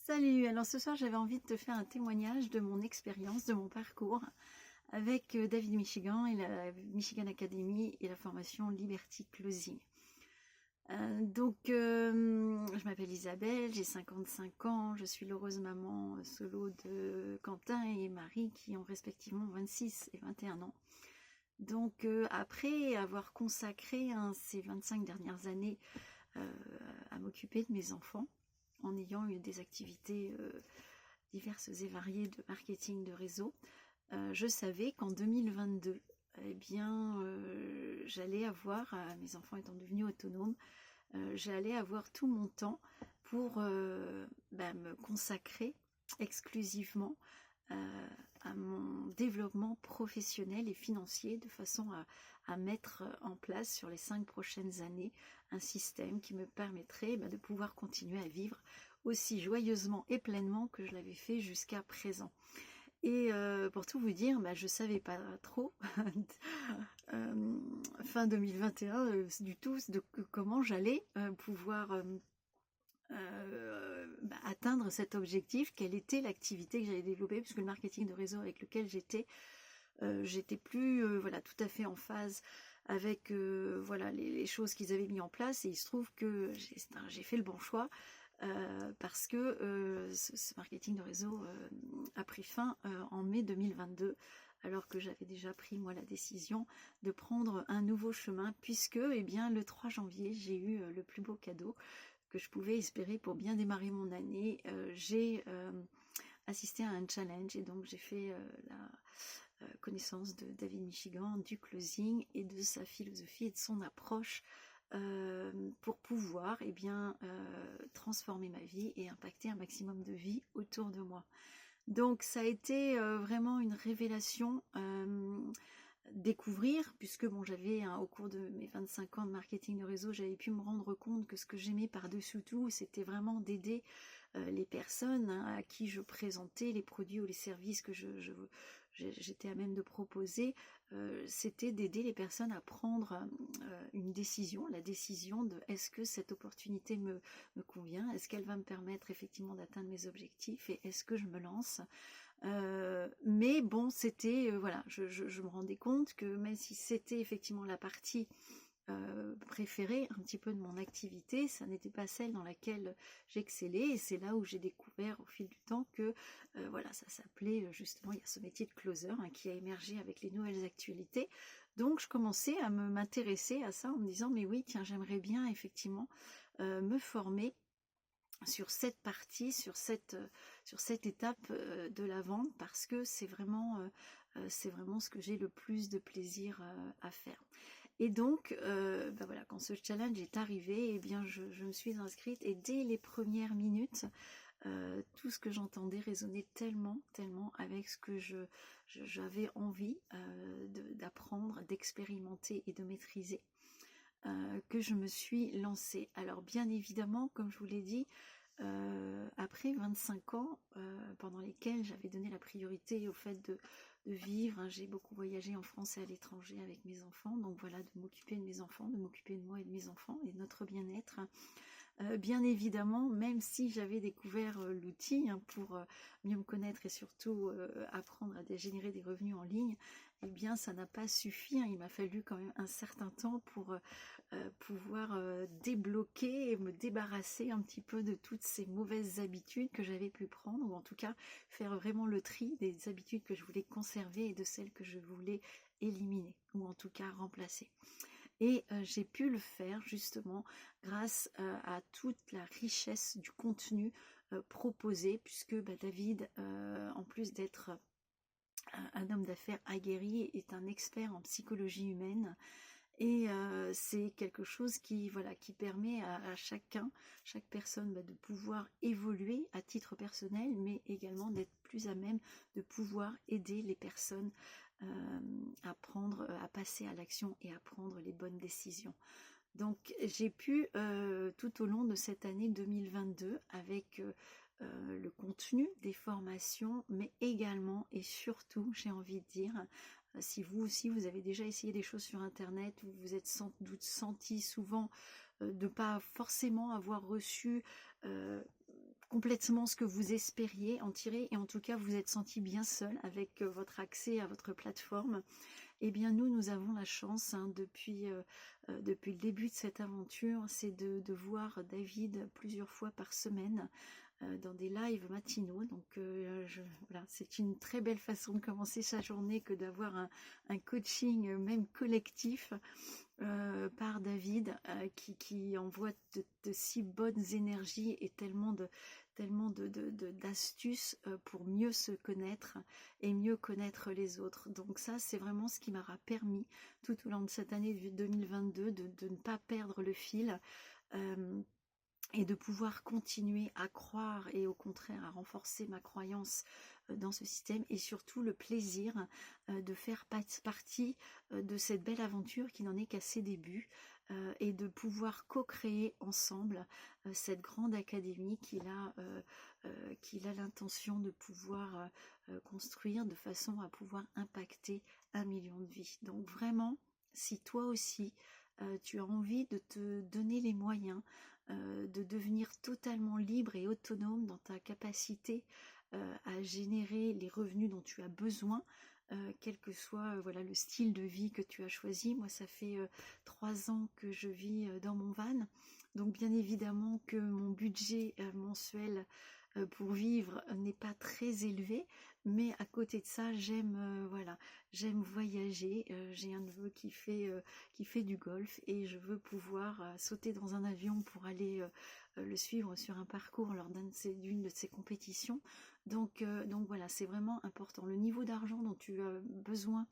Salut, alors ce soir j'avais envie de te faire un témoignage de mon expérience, de mon parcours avec David Michigan et la Michigan Academy et la formation Liberty Closing. Je m'appelle Isabelle, j'ai 55 ans, je suis l'heureuse maman solo de Quentin et Marie qui ont respectivement 26 et 21 ans. Après avoir consacré ces 25 dernières années à m'occuper de mes enfants, en ayant eu des activités diverses et variées de marketing de réseau, je savais qu'en 2022, j'allais avoir, mes enfants étant devenus autonomes, j'allais avoir tout mon temps pour me consacrer exclusivement à mon développement professionnel et financier, de façon à mettre en place sur les 5 prochaines années un système qui me permettrait de pouvoir continuer à vivre aussi joyeusement et pleinement que je l'avais fait jusqu'à présent. Et pour tout vous dire, je ne savais pas trop, fin 2021, du tout de comment j'allais pouvoir atteindre cet objectif, quelle était l'activité que j'allais développer, puisque le marketing de réseau avec lequel j'étais plus tout à fait en phase avec les choses qu'ils avaient mis en place, et il se trouve que j'ai fait le bon choix parce que ce marketing de réseau a pris fin en mai 2022, alors que j'avais déjà pris moi la décision de prendre un nouveau chemin, puisque le 3 janvier j'ai eu le plus beau cadeau que je pouvais espérer pour bien démarrer mon année. J'ai assisté à un challenge, et donc j'ai fait la connaissance de David Michigan, du closing et de sa philosophie et de son approche pour pouvoir transformer ma vie et impacter un maximum de vie autour de moi. Donc ça a été vraiment une révélation, découvrir, puisque j'avais au cours de mes 25 ans de marketing de réseau, j'avais pu me rendre compte que ce que j'aimais par-dessus tout, c'était vraiment d'aider les personnes à qui je présentais les produits ou les services que j'étais à même de proposer. C'était d'aider les personnes à prendre une décision, la décision de est-ce que cette opportunité me convient, est-ce qu'elle va me permettre effectivement d'atteindre mes objectifs, et est-ce que je me lance. Mais bon, c'était je me rendais compte que même si c'était effectivement la partie préférée un petit peu de mon activité, ça n'était pas celle dans laquelle j'excellais, et c'est là où j'ai découvert au fil du temps que ça s'appelait justement, il y a ce métier de closer qui a émergé avec les nouvelles actualités. Donc je commençais à m'intéresser à ça en me disant mais oui, tiens, j'aimerais bien effectivement me former sur cette partie, sur cette étape de la vente, parce que c'est vraiment ce que j'ai le plus de plaisir à faire. Et donc quand ce challenge est arrivé, je me suis inscrite, et dès les premières minutes, tout ce que j'entendais résonnait tellement avec ce que j'avais envie d'apprendre, d'expérimenter et de maîtriser, que je me suis lancée. Alors bien évidemment, comme je vous l'ai dit, après 25 ans pendant lesquels j'avais donné la priorité au fait de vivre, j'ai beaucoup voyagé en France et à l'étranger avec mes enfants, donc voilà, de m'occuper de mes enfants, de m'occuper de moi et de mes enfants et de notre bien-être. Bien évidemment, même si j'avais découvert l'outil pour mieux me connaître et surtout apprendre à générer des revenus en ligne, ça n'a pas suffi. Il m'a fallu quand même un certain temps pour pouvoir débloquer et me débarrasser un petit peu de toutes ces mauvaises habitudes que j'avais pu prendre, ou en tout cas faire vraiment le tri des habitudes que je voulais conserver et de celles que je voulais éliminer, ou en tout cas remplacer. Et j'ai pu le faire justement grâce à toute la richesse du contenu proposé, puisque David, en plus d'être un homme d'affaires aguerri, est un expert en psychologie humaine. Et c'est quelque chose qui permet à chaque personne de pouvoir évoluer à titre personnel, mais également d'être plus à même de pouvoir aider les personnes à passer à l'action et à prendre les bonnes décisions. Donc j'ai pu tout au long de cette année 2022, avec le contenu des formations, mais également et surtout, j'ai envie de dire, si vous aussi vous avez déjà essayé des choses sur internet, vous vous êtes sans doute senti souvent de ne pas forcément avoir reçu complètement ce que vous espériez en tirer, et en tout cas vous êtes senti bien seul avec votre accès à votre plateforme. Eh bien nous avons la chance, hein, depuis le début de cette aventure, c'est de voir David plusieurs fois par semaine dans des lives matinaux. Donc voilà, c'est une très belle façon de commencer sa journée que d'avoir un coaching même collectif par David qui envoie de si bonnes énergies et tellement d'astuces pour mieux se connaître et mieux connaître les autres. Donc ça, c'est vraiment ce qui m'aura permis tout au long de cette année 2022 de ne pas perdre le fil et de pouvoir continuer à croire et au contraire à renforcer ma croyance dans ce système, et surtout le plaisir de faire partie de cette belle aventure qui n'en est qu'à ses débuts, et de pouvoir co-créer ensemble cette grande académie qu'il a l'intention de pouvoir construire de façon à pouvoir impacter 1 million de vies. Donc vraiment, si toi aussi tu as envie de te donner les moyens de devenir totalement libre et autonome dans ta capacité à générer les revenus dont tu as besoin, quel que soit voilà, le style de vie que tu as choisi. Moi, ça fait 3 ans que je vis dans mon van, donc bien évidemment que mon budget mensuel pour vivre n'est pas très élevé, mais à côté de ça, j'aime voyager. J'ai un neveu qui fait du golf, et je veux pouvoir sauter dans un avion pour aller le suivre sur un parcours lors d'une de ses compétitions. Donc voilà, c'est vraiment important. Le niveau d'argent dont tu as besoin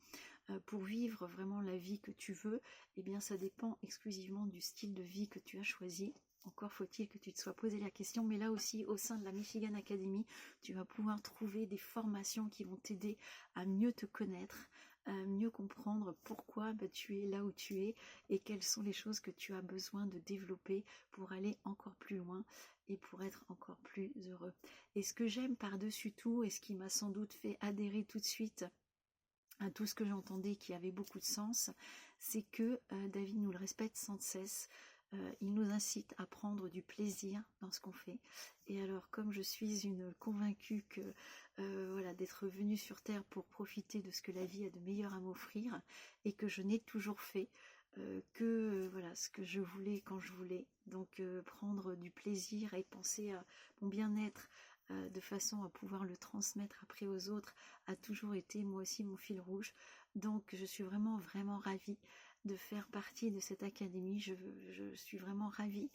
pour vivre vraiment la vie que tu veux, eh bien ça dépend exclusivement du style de vie que tu as choisi. Encore faut-il que tu te sois posé la question, mais là aussi, au sein de la Michigan Academy, tu vas pouvoir trouver des formations qui vont t'aider à mieux te connaître, à mieux comprendre pourquoi tu es là où tu es et quelles sont les choses que tu as besoin de développer pour aller encore plus loin et pour être encore plus heureux. Et ce que j'aime par-dessus tout, et ce qui m'a sans doute fait adhérer tout de suite à tout ce que j'entendais qui avait beaucoup de sens, c'est que David nous le répète sans cesse. Il nous incite à prendre du plaisir dans ce qu'on fait. Et alors, comme je suis une convaincue que voilà, d'être venue sur Terre pour profiter de ce que la vie a de meilleur à m'offrir, et que je n'ai toujours fait que voilà, ce que je voulais quand je voulais. Donc prendre du plaisir et penser à mon bien-être de façon à pouvoir le transmettre après aux autres a toujours été moi aussi mon fil rouge. Donc je suis vraiment ravie de faire partie de cette académie. Je suis vraiment ravie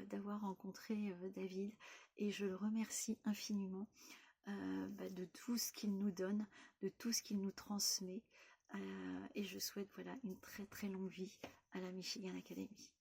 d'avoir rencontré David, et je le remercie infiniment de tout ce qu'il nous donne, de tout ce qu'il nous transmet, et je souhaite voilà une très longue vie à la Michigan Academy.